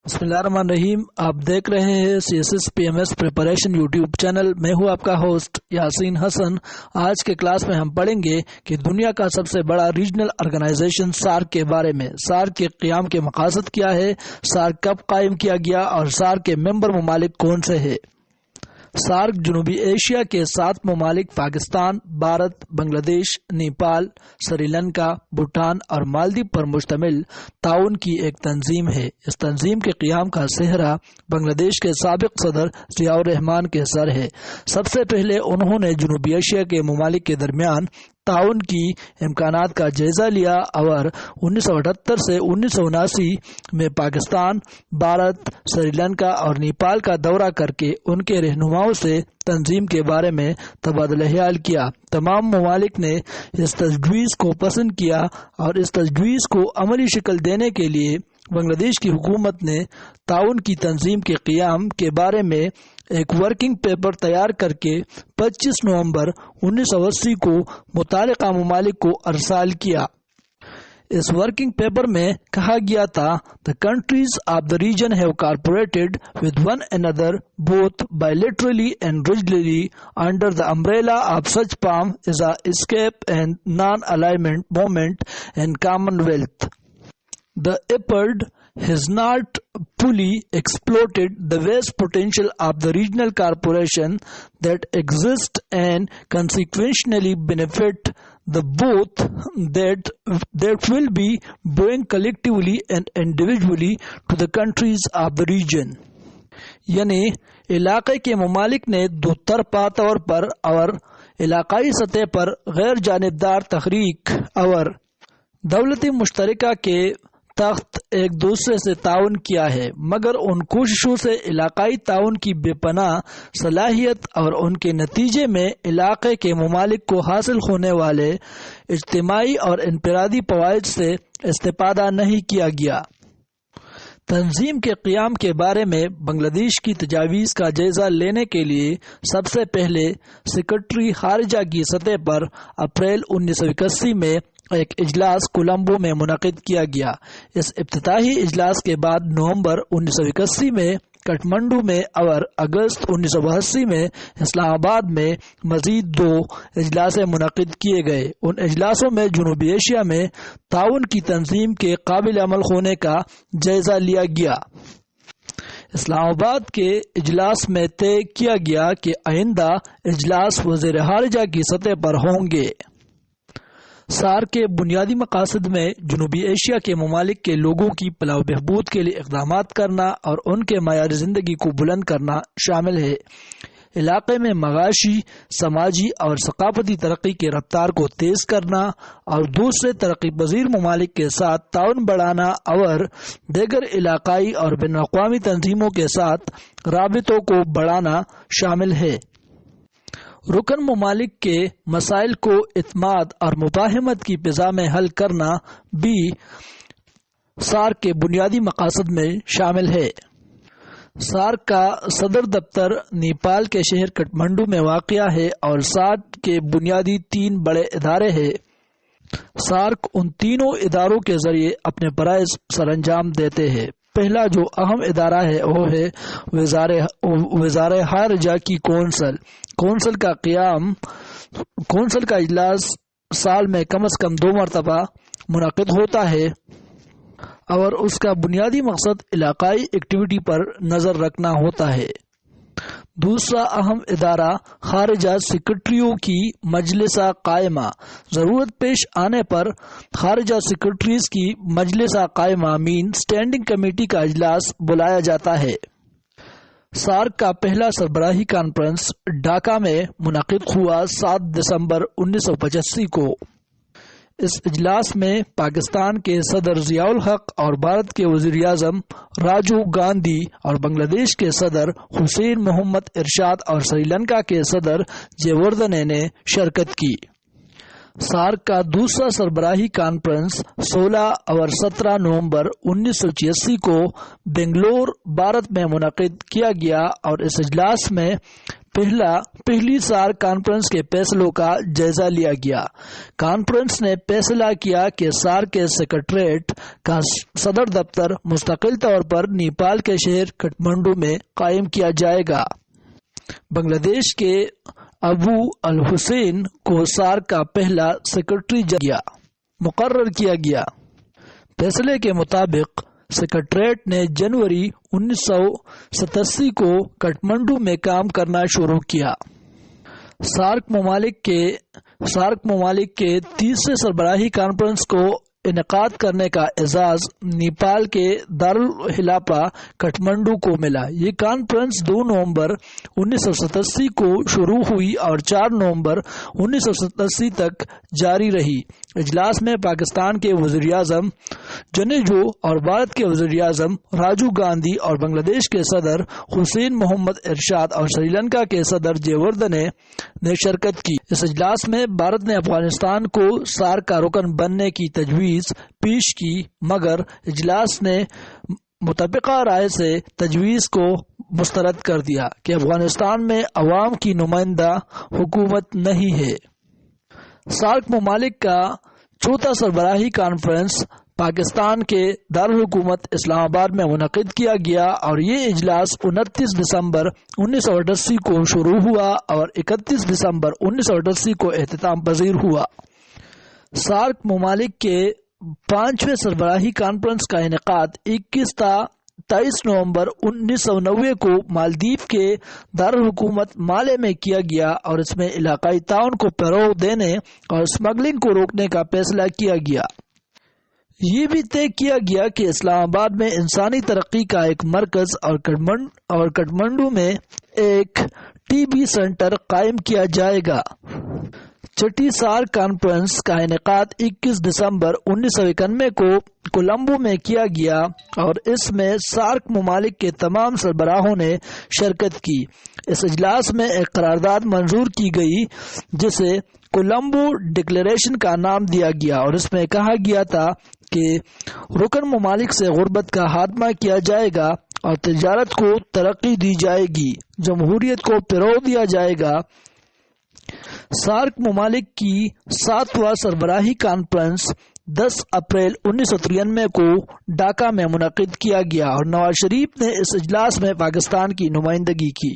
بسم اللہ الرحمن الرحیم. آپ دیکھ رہے ہیں CSS/PMS پریپریشن یوٹیوب چینل. میں ہوں آپ کا ہوسٹ یاسین حسن. آج کے کلاس میں ہم پڑھیں گے کہ دنیا کا سب سے بڑا ریجنل آرگنائزیشن سارک کے بارے میں. سارک کے قیام کے مقاصد کیا ہے، سارک کب قائم کیا گیا اور سارک کے ممبر ممالک کون سے ہیں. سارک جنوبی ایشیا کے 7 ممالک پاکستان، بھارت، بنگلہ دیش، نیپال، سری لنکا، بھوٹان اور مالدیپ پر مشتمل تعاون کی ایک تنظیم ہے. اس تنظیم کے قیام کا سہرا بنگلہ دیش کے سابق صدر ضیاء الرحمان کے سر ہے. سب سے پہلے انہوں نے جنوبی ایشیا کے ممالک کے درمیان تعاون کی امکانات کا جائزہ لیا اور 1978 سے 1979 میں پاکستان، بھارت، سری لنکا اور نیپال کا دورہ کر کے ان کے رہنماؤں سے تنظیم کے بارے میں تبادلہ خیال کیا. تمام ممالک نے اس تجویز کو پسند کیا اور اس تجویز کو عملی شکل دینے کے لیے بنگلہ دیش کی حکومت نے تعاون کی تنظیم کے قیام کے بارے میں ایک ورکنگ پیپر تیار کر کے 25 نومبر 1980 کو متعلقہ ممالک کو ارسال کیا. اس ورکنگ پیپر میں کہا گیا تھا The countries of the region have cooperated with one another both bilaterally and regionally under the umbrella of such palm as a escape and non-alignment movement and commonwealth. The effort has not fully exploited the vast potential of the regional cooperation that exists and consequently benefit the both that will be bring collectively and individually to the countries of the region. یعنی علاقے کے ممالک نے دو طرفہ طور پر اور علاقائی سطح پر غیر جانبدار تحریک اور دولتی مشترکہ کے تحت ایک دوسرے سے تعاون کیا ہے، مگر ان کوششوں سے علاقائی تعاون کی بے پناہ صلاحیت اور ان کے نتیجے میں علاقے کے ممالک کو حاصل ہونے والے اجتماعی اور انفرادی فوائد سے استفادہ نہیں کیا گیا. تنظیم کے قیام کے بارے میں بنگلہ دیش کی تجاویز کا جائزہ لینے کے لیے سب سے پہلے سیکرٹری خارجہ کی سطح پر اپریل 1981 میں ایک اجلاس کولمبو میں منعقد کیا گیا. اس افتتاحی اجلاس کے بعد نومبر 1981 میں کٹمنڈو میں اور اگست 1982 میں اسلام آباد میں مزید 2 اجلاس منعقد کیے گئے. ان اجلاسوں میں جنوبی ایشیا میں تعاون کی تنظیم کے قابل عمل ہونے کا جائزہ لیا گیا. اسلام آباد کے اجلاس میں طے کیا گیا کہ آئندہ اجلاس وزیر خارجہ کی سطح پر ہوں گے. سارک کے بنیادی مقاصد میں جنوبی ایشیا کے ممالک کے لوگوں کی فلاح و بہبود کے لیے اقدامات کرنا اور ان کے معیار زندگی کو بلند کرنا شامل ہے. علاقے میں معاشی، سماجی اور ثقافتی ترقی کی رفتار کو تیز کرنا اور دوسرے ترقی پذیر ممالک کے ساتھ تعاون بڑھانا اور دیگر علاقائی اور بین الاقوامی تنظیموں کے ساتھ رابطوں کو بڑھانا شامل ہے. رکن ممالک کے مسائل کو اعتماد اور مفاہمت کی فضا میں حل کرنا بھی سارک کے بنیادی مقاصد میں شامل ہے. سارک کا صدر دفتر نیپال کے شہر کٹمنڈو میں واقع ہے اور سارک کے بنیادی 3 بڑے ادارے ہیں. سارک ان تینوں اداروں کے ذریعے اپنے فرائض سر انجام دیتے ہیں. پہلا جو اہم ادارہ ہے وہ ہے وزارت خارجہ کی کونسل. کونسل کا اجلاس سال میں کم از کم 2 مرتبہ منعقد ہوتا ہے اور اس کا بنیادی مقصد علاقائی ایکٹیویٹی پر نظر رکھنا ہوتا ہے. دوسرا اہم ادارہ خارجہ سیکرٹریوں کی مجلسہ قائمہ. ضرورت پیش آنے پر خارجہ سیکرٹریز کی مجلسہ قائمہ مین اسٹینڈنگ کمیٹی کا اجلاس بلایا جاتا ہے. سارک کا پہلا سربراہی کانفرنس ڈھاکہ میں منعقد ہوا 7 دسمبر 1985 کو. اس اجلاس میں پاکستان کے صدر ضیاء الحق اور بھارت کے وزیر اعظم راجیو گاندھی اور بنگلہ دیش کے صدر حسین محمد ارشاد اور سری لنکا کے صدر جے وردھنے نے شرکت کی. سارک کا دوسرا سربراہی کانفرنس 16 اور 17 نومبر 1986 کو بنگلور، بھارت میں منعقد کیا گیا اور اس اجلاس میں پہلی سارک کانفرنس کے فیصلوں کا جائزہ لیا گیا۔ کانفرنس نے فیصلہ کیا کہ سارک کے سیکریٹریٹ کا صدر دفتر مستقل طور پر نیپال کے شہر کٹھمنڈو میں قائم کیا جائے گا۔ بنگلہ دیش کے ابو الحسین کو سارک کا پہلا سیکریٹری مقرر کیا گیا۔ فیصلے کے مطابق سیکریٹریٹ نے جنوری 1987 کو کٹھمنڈو میں کام کرنا شروع کیا۔ سارک ممالک کے تیسرے سربراہی کانفرنس کو انعقاد کرنے کا اعزاز نیپال کے دارالخلافہ کٹھمنڈو کو ملا۔ یہ کانفرنس 2 نومبر 1987 کو شروع ہوئی اور 4 نومبر 1987 تک جاری رہی۔ اجلاس میں پاکستان کے وزیر اعظم جنیجو اور بھارت کے وزیر اعظم راجیو گاندھی اور بنگلہ دیش کے صدر حسین محمد ارشاد اور سری لنکا کے صدر جے وردھنے نے شرکت کی۔ اس اجلاس میں بھارت نے افغانستان کو سارک کا رکن بننے کی تجویز پیش کی، مگر اجلاس نے متفقہ رائے سے تجویز کو مسترد کر دیا کہ افغانستان میں عوام کی نمائندہ حکومت نہیں ہے۔ سارک ممالک کا چوتھا سربراہی کانفرنس پاکستان کے دارالحکومت اسلام آباد میں منعقد کیا گیا اور یہ اجلاس 29 دسمبر 1988 کو شروع ہوا اور 31 دسمبر 1988 کو اختتام پذیر ہوا۔ سارک ممالک کے 5ویں سربراہی کانفرنس کا انعقاد 21 تا 23 نومبر 1990 کو مالدیپ کے دارالحکومت مالے میں کیا گیا اور اس میں علاقائی تعاون کو فروغ دینے اور اسمگلنگ کو روکنے کا فیصلہ کیا گیا۔ یہ بھی طے کیا گیا کہ اسلام آباد میں انسانی ترقی کا ایک مرکز اور کٹھمنڈو میں ایک ٹی بی سینٹر قائم کیا جائے گا۔ چھٹی سارک کانفرنس کا انعقاد 21 دسمبر 1991 کو کولمبو میں کیا گیا اور اس میں سارک ممالک کے تمام سربراہوں نے شرکت کی۔ اس اجلاس میں ایک قرارداد منظور کی گئی جسے کولمبو ڈکلیریشن کا نام دیا گیا اور اس میں کہا گیا تھا کہ رکن ممالک سے غربت کا خاتمہ کیا جائے گا اور تجارت کو ترقی دی جائے گی، جمہوریت کو فروغ دیا جائے گا۔ سارک ممالک کی 7واں سربراہی کانفرنس 10 اپریل 1993 کو ڈھاکہ میں منعقد کیا گیا اور نواز شریف نے اس اجلاس میں پاکستان کی نمائندگی کی۔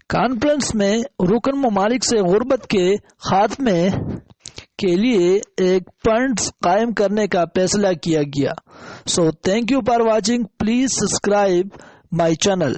کانفرنس میں رکن ممالک سے غربت کے خاتمے کے لیے ایک فنڈز قائم کرنے کا فیصلہ کیا گیا۔ So thank you for watching. Please subscribe my channel.